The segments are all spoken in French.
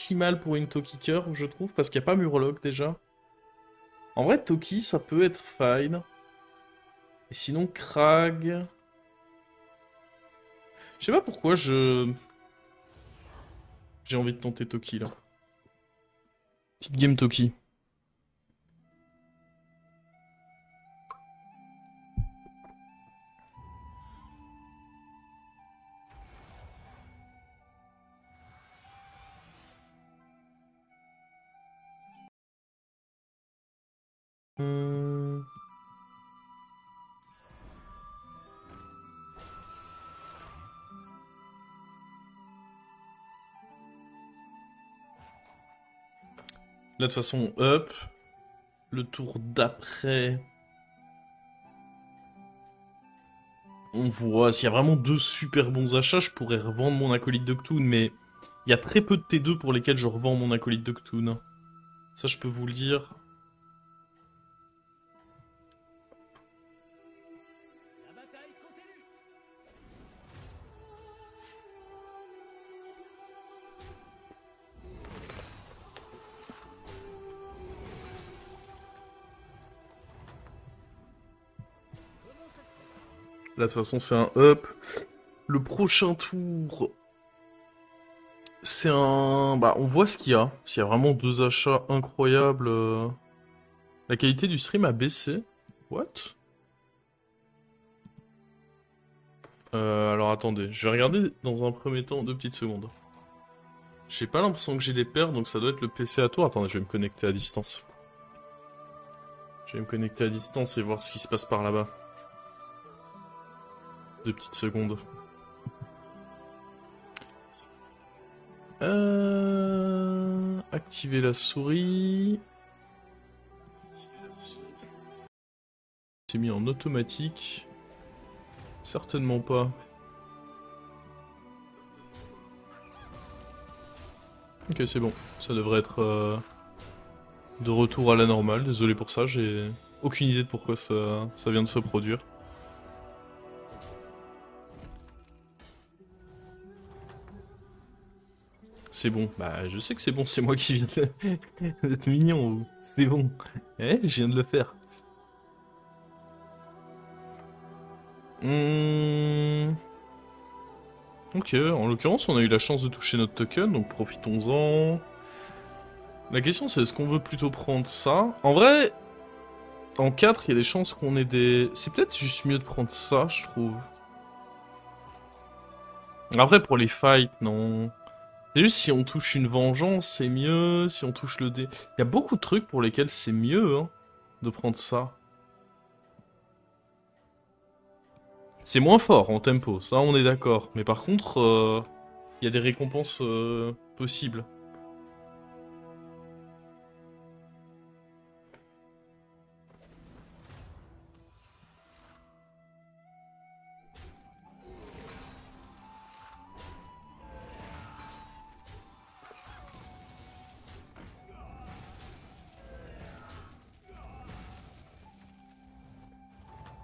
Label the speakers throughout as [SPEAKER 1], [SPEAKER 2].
[SPEAKER 1] si mal pour une Toki Curve, je trouve, parce qu'il n'y a pas Murloc déjà. En vrai, Toki, ça peut être fine. Et sinon, Krag... Je sais pas pourquoi j'ai envie de tenter Toki, là. Petite game Toki. Hum. Là, de toute façon, up. Le tour d'après... On voit, s'il y a vraiment deux super bons achats, je pourrais revendre mon acolyte de Cthulhu, mais il y a très peu de T2 pour lesquels je revends mon acolyte de Cthulhu. Ça, je peux vous le dire. Là, de toute façon, c'est un up. Le prochain tour, c'est un... Bah, on voit ce qu'il y a. S'il y a vraiment deux achats incroyables... La qualité du stream a baissé. What? Alors attendez, je vais regarder dans un premier temps, 2 petites secondes. J'ai pas l'impression que j'ai des pertes, donc ça doit être le PC à toi. Attendez, je vais me connecter à distance. Je vais me connecter à distance et voir ce qui se passe par là-bas. 2 petites secondes. Activer la souris. C'est mis en automatique. Certainement pas. Ok, c'est bon. Ça devrait être de retour à la normale. Désolé pour ça, j'ai aucune idée de pourquoi ça vient de se produire. C'est bon. Bah, je sais que c'est bon, c'est moi qui viens d'être mignon. C'est bon. Eh, je viens de le faire. Ok, en l'occurrence, on a eu la chance de toucher notre token, donc profitons-en. La question, c'est est-ce qu'on veut plutôt prendre ça? En vrai, en 4, il y a des chances qu'on ait des... C'est peut-être juste mieux de prendre ça, je trouve. Après, pour les fights, non. C'est juste si on touche une vengeance, c'est mieux. Si on touche le dé... Il y a beaucoup de trucs pour lesquels c'est mieux, hein, de prendre ça. C'est moins fort en tempo, ça on est d'accord. Mais par contre, il y a des récompenses possibles.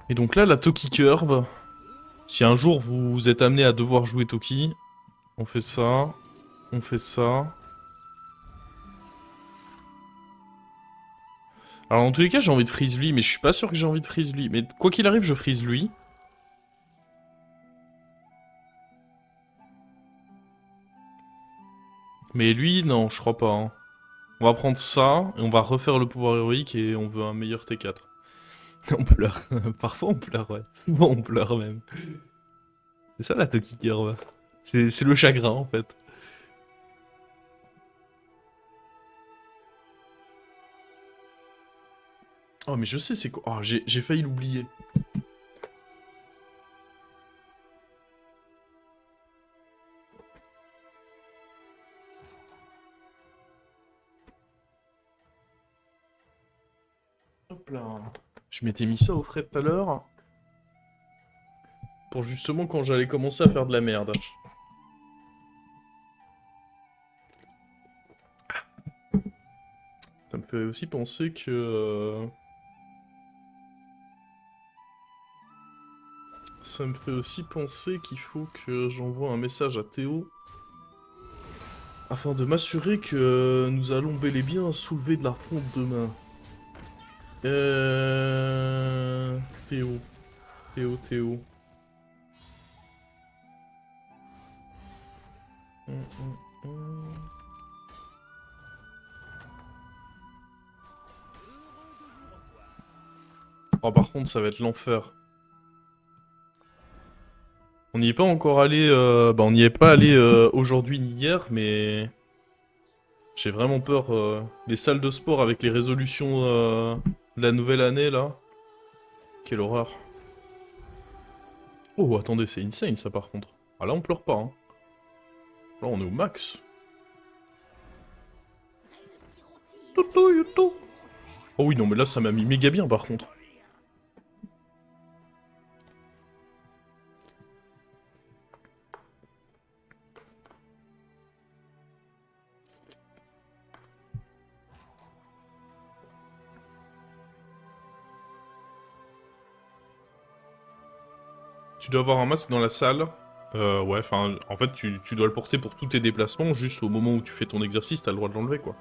[SPEAKER 1] Et donc là, la Toki Curve. Si un jour vous êtes amené à devoir jouer Toki, on fait ça, on fait ça. Alors dans tous les cas, j'ai envie de freeze lui, mais je suis pas sûr que j'ai envie de freeze lui. Mais quoi qu'il arrive, je freeze lui. Mais lui, non, je crois pas. Hein. On va prendre ça, et on va refaire le pouvoir héroïque, et on veut un meilleur T4. On pleure. Parfois on pleure, ouais. Souvent on pleure même. C'est ça la Toki Curve. C'est le chagrin en fait. Oh mais je sais c'est quoi. Oh j'ai failli l'oublier. Hop là. Je m'étais mis ça au frais tout à l'heure. Pour justement quand j'allais commencer à faire de la merde. Ça me fait aussi penser que... Ça me fait aussi penser qu'il faut que j'envoie un message à Théo. afin de m'assurer que nous allons bel et bien soulever de la fonte demain. Théo. Théo. Hum. Oh, par contre, ça va être l'enfer. On n'y est pas encore allé, on n'y est pas allé aujourd'hui ni hier, mais j'ai vraiment peur. Les salles de sport avec les résolutions de la nouvelle année là, quelle horreur. Oh, attendez, c'est insane ça par contre. Ah là, on pleure pas. Hein. Là, on est au max. Oh oui, non, mais là, ça m'a mis méga bien par contre. Tu dois avoir un masque dans la salle. Ouais, enfin, en fait, tu dois le porter pour tous tes déplacements. Juste au moment où tu fais ton exercice, t'as le droit de l'enlever, quoi.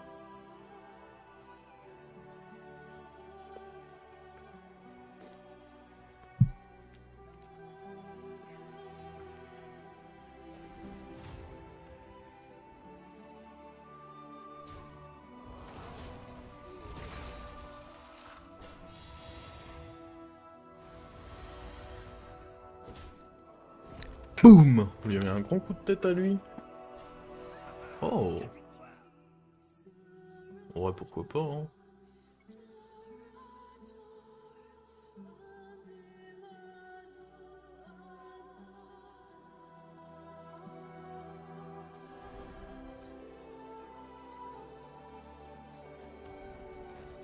[SPEAKER 1] Boum! On lui a mis un grand coup de tête à lui. Oh! Ouais, pourquoi pas, hein.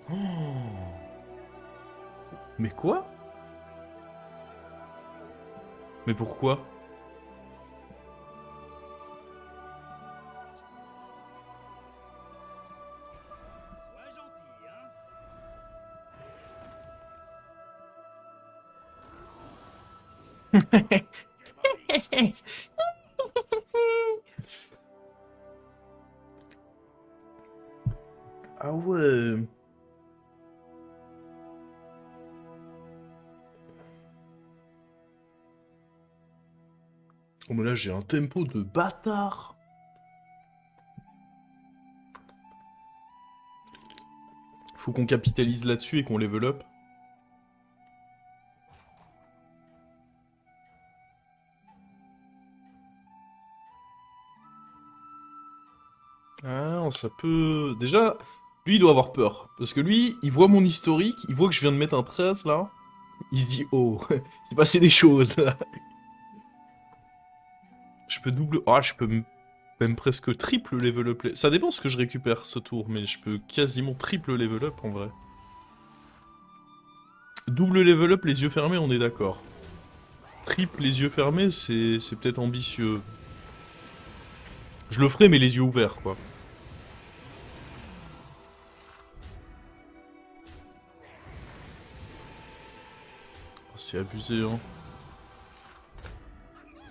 [SPEAKER 1] Oh. Mais quoi? Mais pourquoi? Ah ouais. Oh mais là j'ai un tempo de bâtard. Faut qu'on capitalise là-dessus et qu'on level up. Ah, ça peut... Déjà, lui il doit avoir peur. Parce que lui, il voit mon historique, il voit que je viens de mettre un 13 là. Il se dit, oh, c'est passé des choses. Je peux double... Ah, je peux même presque triple level up. Ça dépend ce que je récupère ce tour, mais je peux quasiment triple level up en vrai. Double level up les yeux fermés, on est d'accord. Triple les yeux fermés, c'est peut-être ambitieux. Je le ferai, mais les yeux ouverts, quoi. Oh, c'est abusé, hein.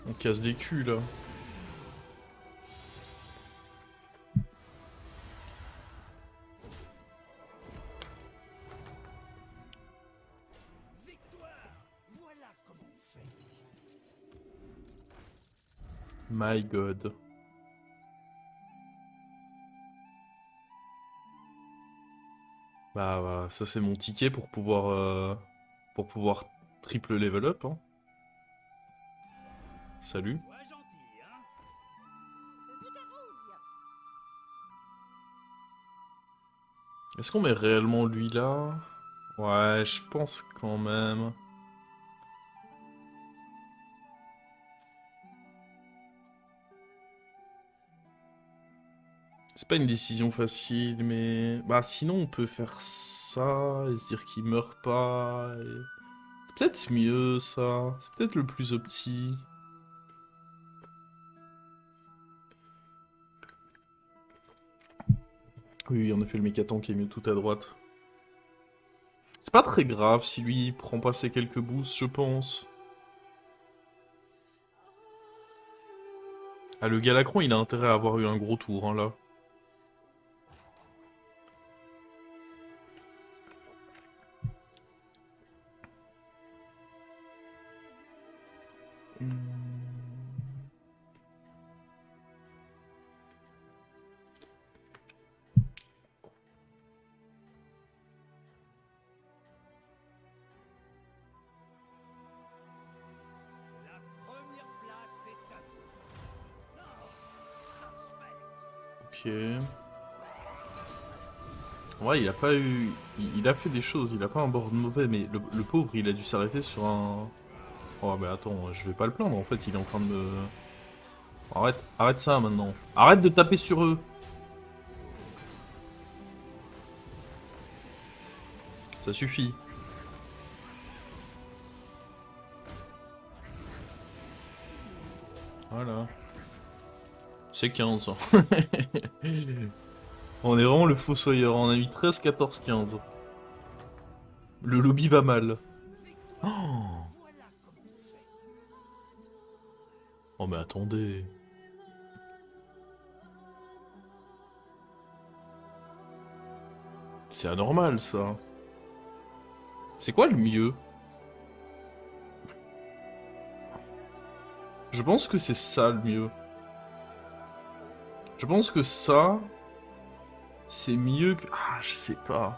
[SPEAKER 1] On casse des culs, là. My god. Bah, ça c'est mon ticket pour pouvoir triple level up, hein. Salut. Est-ce qu'on met réellement lui là? Ouais, je pense quand même. C'est pas une décision facile, mais... Bah sinon on peut faire ça et se dire qu'il meurt pas. C'est peut-être mieux ça. C'est peut-être le plus opti. Oui, en effet, le mécatank qui est mieux tout à droite. C'est pas très grave si lui prend pas ses quelques boosts, je pense. Ah, le Galacron, il a intérêt à avoir eu un gros tour, hein, là. Ok. Ouais, il a pas eu... Il a fait des choses, il a pas un board mauvais, mais le pauvre, il a dû s'arrêter sur un... Oh, mais attends, je vais pas le plaindre, en fait, il est en train de me... Arrête, arrête ça, maintenant. Arrête de taper sur eux. Ça suffit. Voilà. C'est 15. On est vraiment le fossoyeur, on a mis 13, 14, 15. Le lobby va mal. Oh, oh mais attendez. C'est anormal ça. C'est quoi le mieux? Je pense que c'est ça le mieux. Je pense que ça, c'est mieux que... Ah, je sais pas.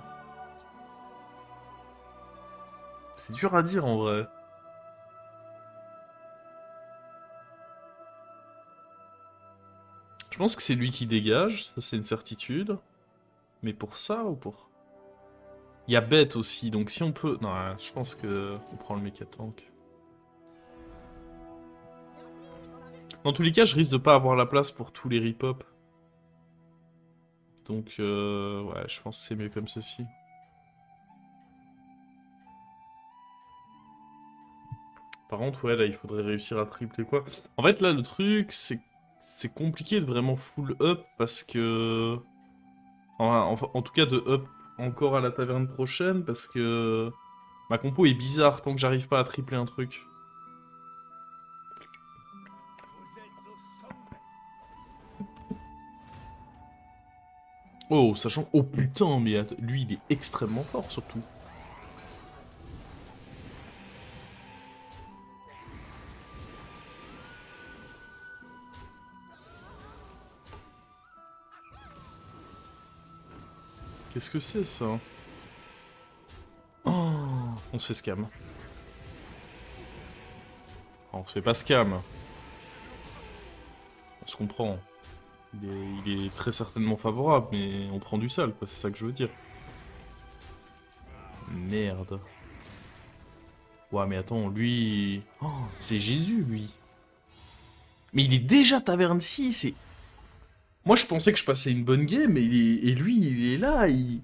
[SPEAKER 1] C'est dur à dire en vrai. Je pense que c'est lui qui dégage, ça c'est une certitude. Mais pour ça ou pour... Il y a bête aussi, donc si on peut... Non, je pense que on prend le méca tank. Dans tous les cas, je risque de pas avoir la place pour tous les rip-hop. Donc, ouais, je pense que c'est mieux comme ceci. Par contre, ouais, là, il faudrait réussir à tripler quoi. En fait, là, le truc, c'est compliqué de vraiment full up parce que... en tout cas, de up encore à la taverne prochaine parce que... Ma compo est bizarre tant que j'arrive pas à tripler un truc. Oh, sachant... Oh putain, mais lui, il est extrêmement fort, surtout. Qu'est-ce que c'est, ça? Oh, on se fait scam. On se fait pas scam. On se comprend. Il est très certainement favorable, mais on prend du sale, quoi, c'est ça que je veux dire. Merde. Ouais, mais attends, lui... Oh, c'est Jésus, lui. Mais il est déjà taverne 6 et... Moi, je pensais que je passais une bonne game, et lui, il est là, il...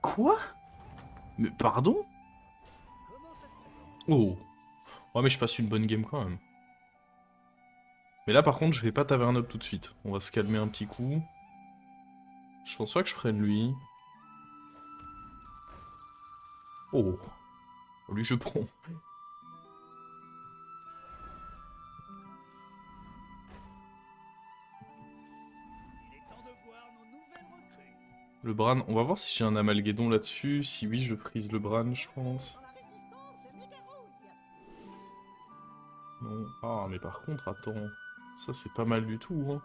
[SPEAKER 1] Quoi? Mais pardon? Oh. Ouais, mais je passe une bonne game quand même. Mais là, par contre, je vais pas taverne up tout de suite. On va se calmer un petit coup. Je pense pas que je prenne lui. Oh. Lui, je prends. Le Bran, on va voir si j'ai un amalguédon là-dessus. Si oui, je freeze le Bran, je pense. Non. Ah, mais par contre, attends. Ça, c'est pas mal du tout, hein.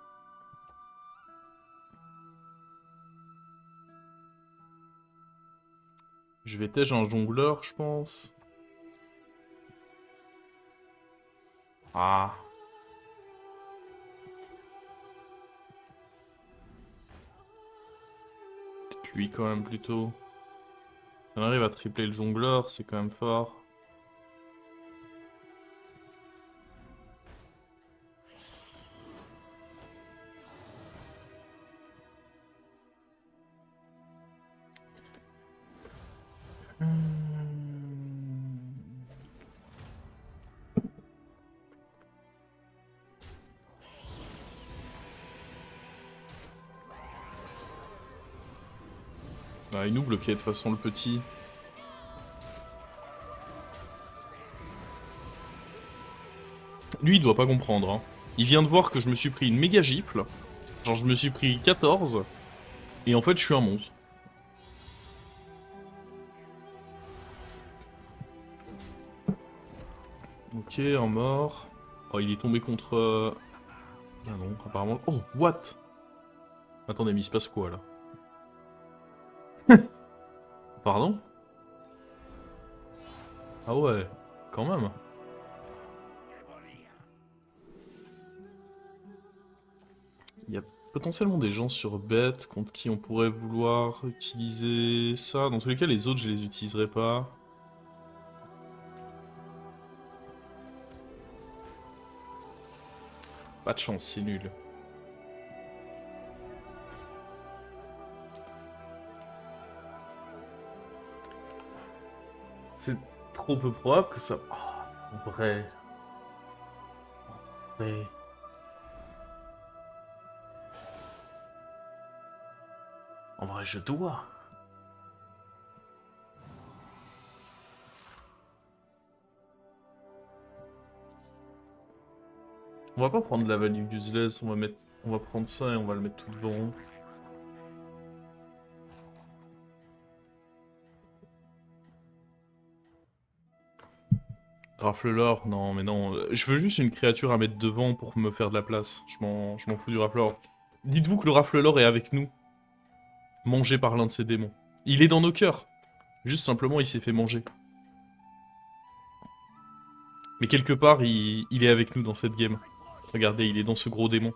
[SPEAKER 1] Je vais tège un jongleur, je pense. Ah. Peut-être lui, quand même, plutôt. Si on arrive à tripler le jongleur, c'est quand même fort. Ah, il nous bloquait de toute façon le petit. Lui, il doit pas comprendre, hein. Il vient de voir que je me suis pris une méga gifle. Genre je me suis pris 14. Et en fait je suis un monstre. Ok, un mort. Oh, il est tombé contre... Ah non, apparemment... Oh, what? Attendez, mais il se passe quoi, là? Pardon? Ah ouais, quand même. Il y a potentiellement des gens sur bête contre qui on pourrait vouloir utiliser ça. Dans tous les cas, les autres, je les utiliserai pas. Pas de chance, c'est nul. C'est trop peu probable que ça... Oh, en vrai... Ouais. En vrai, je dois. On va pas prendre la value useless, on va prendre ça et on va le mettre tout devant. Raflelor, non mais non. Je veux juste une créature à mettre devant pour me faire de la place. Je m'en fous du Raflelor. Dites-vous que le Raflelor est avec nous. Mangé par l'un de ces démons. Il est dans nos cœurs. Juste simplement, il s'est fait manger. Mais quelque part, il est avec nous dans cette game. Regardez, il est dans ce gros démon.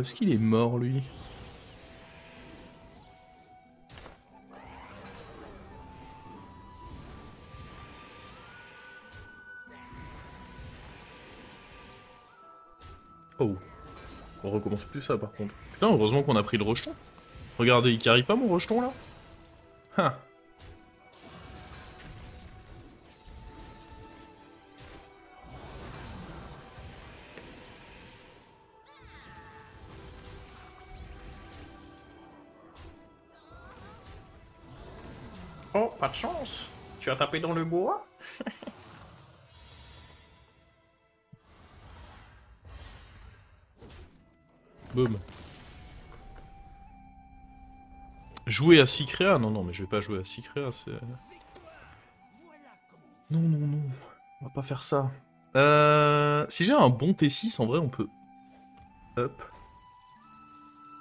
[SPEAKER 1] Est-ce qu'il est mort, lui? Oh. On recommence plus ça, par contre. Putain, heureusement qu'on a pris le rejeton. Regardez, il carry pas mon rejeton, là? Ah. Oh, pas de chance. Tu as tapé dans le bois? Boum. Jouer à Sycrea? Non, non, mais je vais pas jouer à Sycrea, c'est... Non, non, non. On va pas faire ça. Si j'ai un bon T6, en vrai, on peut... Up.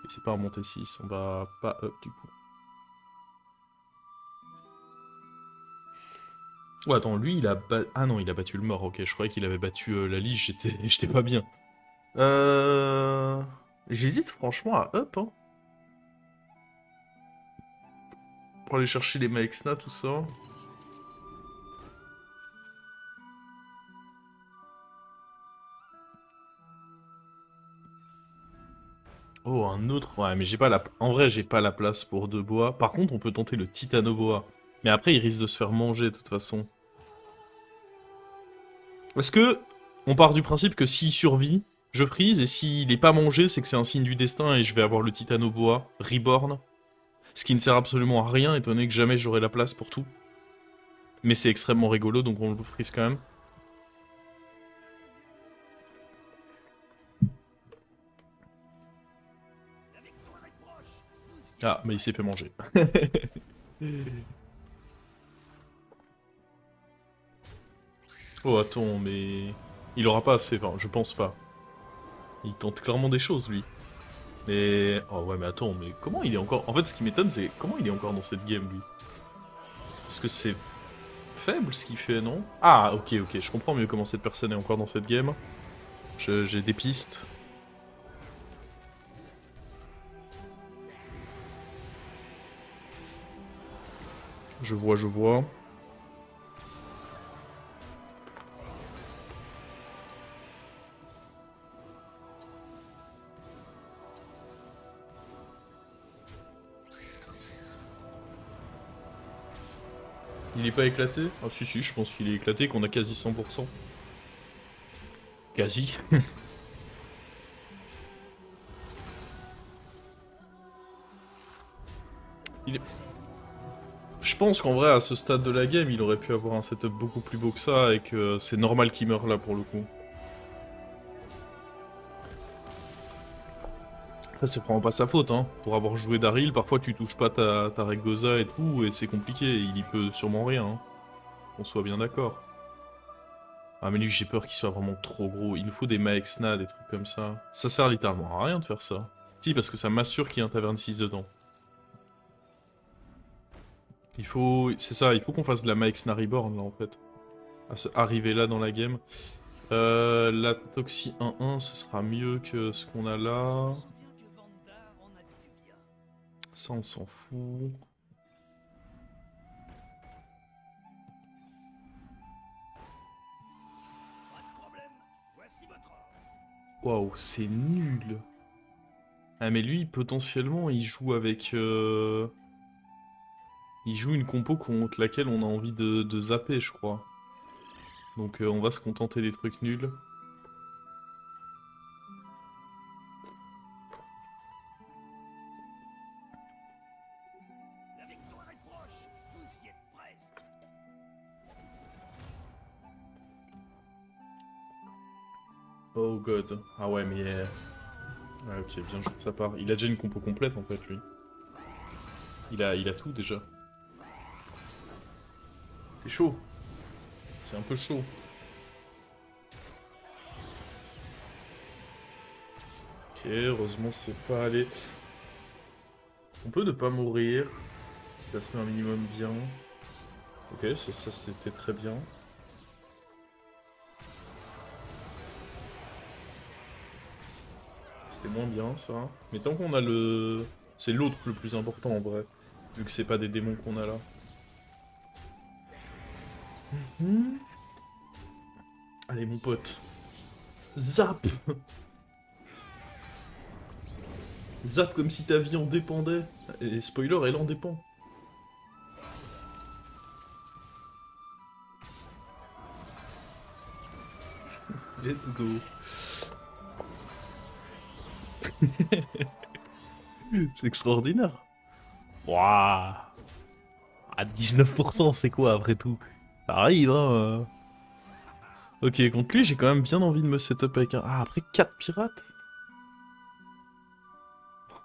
[SPEAKER 1] Et c'est pas un bon T6, on va pas up, du coup. Oh, attends, lui, il a battu... Ah non, il a battu le mort, ok. Je croyais qu'il avait battu la Liche, j'étais pas bien. J'hésite franchement à up, hein. Pour aller chercher les Maexna, tout ça. Oh, un autre. Ouais, mais j'ai pas la... En vrai, j'ai pas la place pour deux bois. Par contre, on peut tenter le Titanoboa. Mais après, il risque de se faire manger, de toute façon. Est-ce que on part du principe que s'il survit, je freeze, et s'il est pas mangé, c'est que c'est un signe du destin et je vais avoir le Titanoboa Reborn. Ce qui ne sert absolument à rien, étant donné que jamais j'aurai la place pour tout. Mais c'est extrêmement rigolo, donc on le freeze quand même. Ah, mais il s'est fait manger. Oh, attends, mais... Il aura pas assez, enfin, je pense pas. Il tente clairement des choses, lui. Mais... Oh ouais, mais attends, mais comment il est encore... En fait, ce qui m'étonne, c'est comment il est encore dans cette game, lui. Parce que c'est faible, ce qu'il fait, non? Ah, ok, ok, je comprends mieux comment cette personne est encore dans cette game. J'ai des pistes. Je vois, je vois. Il est pas éclaté? Ah si si, je pense qu'il est éclaté, qu'on a quasi 100%. Quasi. Il est... Je pense qu'en vrai, à ce stade de la game, il aurait pu avoir un setup beaucoup plus beau que ça et que c'est normal qu'il meure là pour le coup. Ça, c'est vraiment pas sa faute, hein. Pour avoir joué Daryl, parfois tu touches pas ta Rayquaza et tout, et c'est compliqué. Il y peut sûrement rien, hein. Qu'on soit bien d'accord. Ah, mais lui, j'ai peur qu'il soit vraiment trop gros. Il nous faut des Maexna, des trucs comme ça. Ça sert littéralement à rien de faire ça. Si, parce que ça m'assure qu'il y a un Tavern 6 dedans. Il faut... C'est ça, il faut qu'on fasse de la Maexna Reborn, là, en fait. Arriver là dans la game. La Toxi 1-1, ce sera mieux que ce qu'on a là. Ça, on s'en fout. Waouh, c'est nul. Ah, mais lui, potentiellement, il joue avec... Il joue une compo contre laquelle on a envie de zapper, je crois. Donc on va se contenter des trucs nuls. Oh god. Ah ouais, mais... Ouais, ok, bien joué de sa part. Il a déjà une compo complète, en fait, lui. Il a tout, déjà. C'est chaud. C'est un peu chaud. Ok, heureusement, c'est pas allé. On peut ne pas mourir. Si ça se met un minimum bien. Ok, ça c'était très bien. C'était moins bien, ça. Mais tant qu'on a le... C'est l'autre le plus important, en vrai. Vu que c'est pas des démons qu'on a là. Allez, mon pote. Zap! Zap comme si ta vie en dépendait. Et spoiler, elle en dépend. Let's go. C'est extraordinaire. Waouh. À 19%, c'est quoi après tout? Ça arrive, hein. Ok, contre lui, j'ai quand même bien envie de me setup avec un... Ah, après 4 pirates?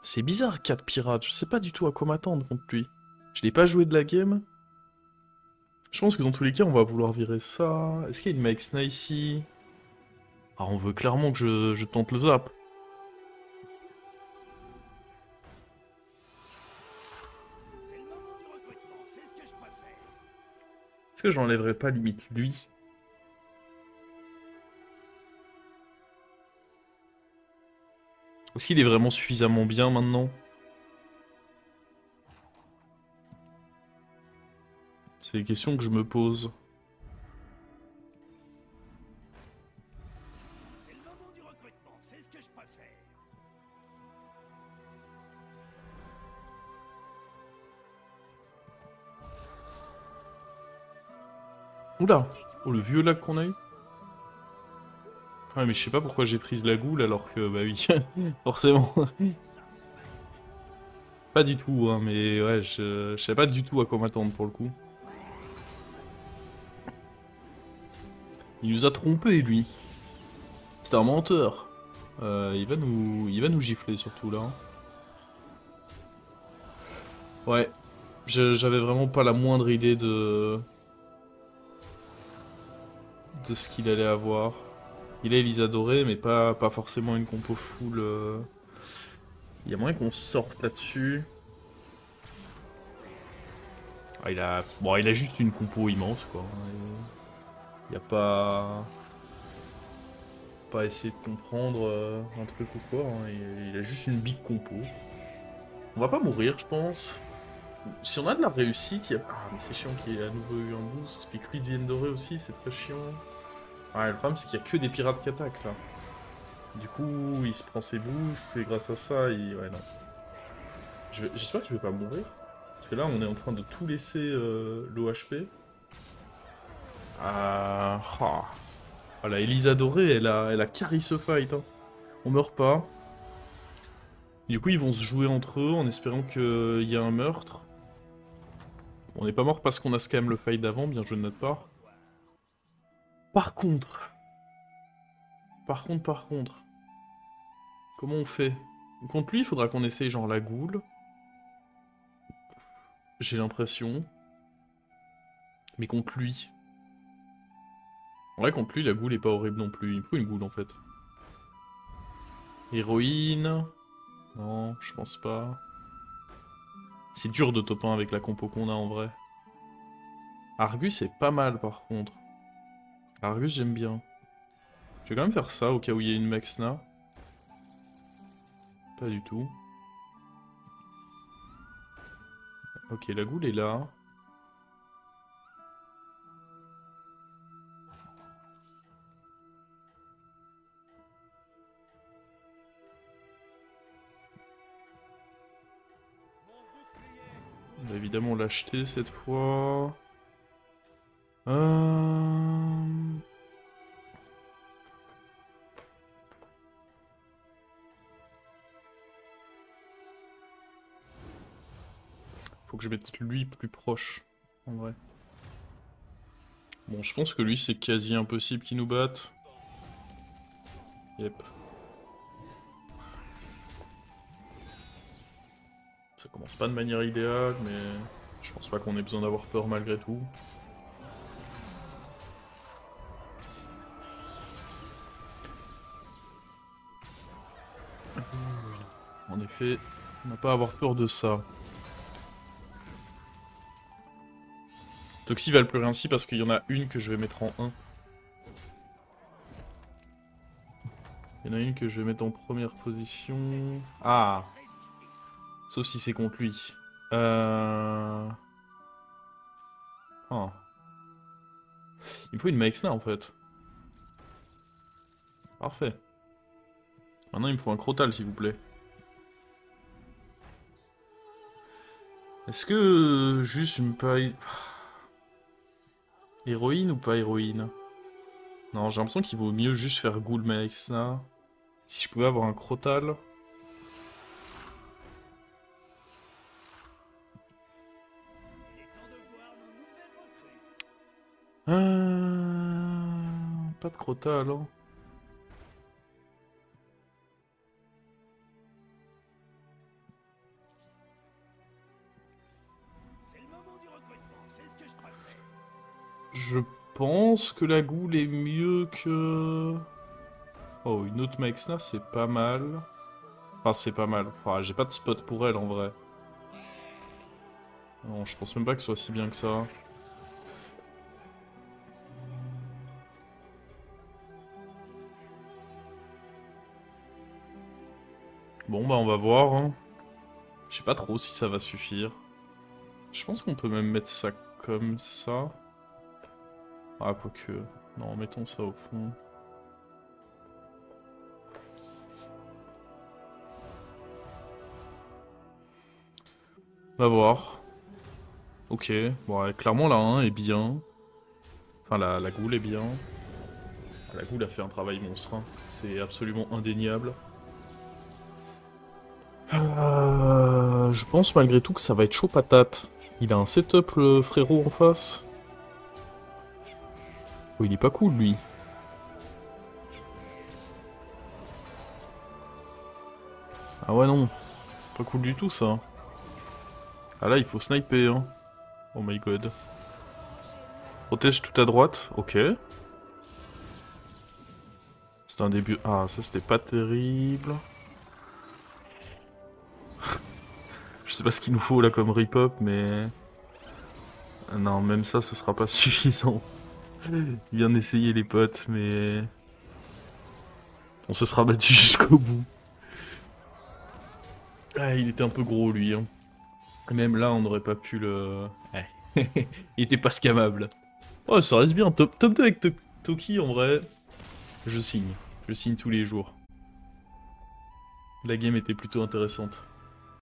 [SPEAKER 1] C'est bizarre, 4 pirates. Je sais pas du tout à quoi m'attendre contre lui. Je l'ai pas joué de la game. Je pense que dans tous les cas, on va vouloir virer ça. Est-ce qu'il y a une Maexna ici? Ah, on veut clairement que je tente le zap. Est-ce que j'enlèverais pas limite lui? Est-ce qu'il est vraiment suffisamment bien maintenant? C'est les questions que je me pose. Oula! Oh, le vieux lag qu'on a eu? Ah, mais je sais pas pourquoi j'ai prise la goule alors que, bah oui, forcément. Pas du tout, hein, mais ouais, je savais pas du tout à quoi m'attendre pour le coup. Il nous a trompés, lui. C'était un menteur. Il va nous gifler surtout là. Ouais, j'avais vraiment pas la moindre idée de ce qu'il allait avoir. Il a Elisadoré, mais pas forcément une compo full. Il y a moyen qu'on sorte là-dessus. Ah, bon, il a juste une compo immense, quoi. Il n'y a pas essayer de comprendre un truc ou quoi. Hein. Il a juste une big compo. On va pas mourir, je pense. Si on a de la réussite, il y a... Ah, mais c'est chiant qu'il y ait à nouveau eu un boost. Puis que lui devienne doré aussi, c'est très chiant. Ouais, le problème, c'est qu'il y a que des pirates qui attaquent, là. Du coup, il se prend ses boosts, c'est grâce à ça, ouais, non. J'espère qu'il va pas mourir. Parce que là, on est en train de tout laisser l'OHP. Ah... ah. Voilà, Elisa Doré, elle a carry ce fight. Hein. On meurt pas. Du coup, ils vont se jouer entre eux en espérant qu'il y ait un meurtre. On n'est pas mort parce qu'on a scam le fight d'avant, bien joué de notre part. Par contre... Comment on fait? Contre lui, il faudra qu'on essaye genre la goule. J'ai l'impression. Mais contre lui. En vrai, contre lui, la goule est pas horrible non plus. Il me faut une goule en fait. Héroïne. Non, je pense pas. C'est dur de top 1 avec la compo qu'on a en vrai. Argus est pas mal par contre. Argus, j'aime bien. Je vais quand même faire ça au cas où il y a une Mexna. Pas du tout. Ok, la goule est là. On va évidemment l'acheter cette fois. Faut que je mette lui plus proche, en vrai. Bon, je pense que lui, c'est quasi impossible qu'il nous batte. Yep. Ça commence pas de manière idéale, mais je pense pas qu'on ait besoin d'avoir peur malgré tout. En effet, on n'a pas à avoir peur de ça. Toxi va le pleurer ainsi parce qu'il y en a une que je vais mettre en 1. Il y en a une que je vais mettre en première position. Ah! Sauf si c'est contre lui. Oh. Il me faut une Mexna en fait. Parfait. Maintenant il me faut un Crotal s'il vous plaît. Est-ce que juste je me paye... Héroïne ou pas héroïne? Non, j'ai l'impression qu'il vaut mieux juste faire Ghoul Mexna. Si je pouvais avoir un Crotal... Pas de Crotal, hein. Je pense que la Ghoul est mieux que... Oh, une autre Mexna, c'est pas mal. Enfin, c'est pas mal. Enfin, j'ai pas de spot pour elle, en vrai. Non, je pense même pas que ce soit si bien que ça. Bon, bah, on va voir, hein. Je sais pas trop si ça va suffire. Je pense qu'on peut même mettre ça comme ça. Ah, quoique... Non, mettons ça au fond. On va voir. Ok, bon, ouais, clairement la 1 est bien. Enfin, la Ghoul est bien. La Ghoul a fait un travail monstre, hein. C'est absolument indéniable. Je pense malgré tout que ça va être chaud patate. Il a un setup le frérot en face. Oh, il est pas cool lui. Ah ouais non, pas cool du tout ça. Ah là il faut sniper hein. Oh my god. Protège tout à droite, ok. C'est un début... Ah ça c'était pas terrible. Je sais pas ce qu'il nous faut là comme rip-up mais... Non même ça ce sera pas suffisant. Bien essayé les potes mais... On se sera battu jusqu'au bout. Ah il était un peu gros lui hein. Même là on n'aurait pas pu le... Ouais. Il était pas scamable. Oh ça reste bien, top 2 avec Toki en vrai. Je signe tous les jours. La game était plutôt intéressante.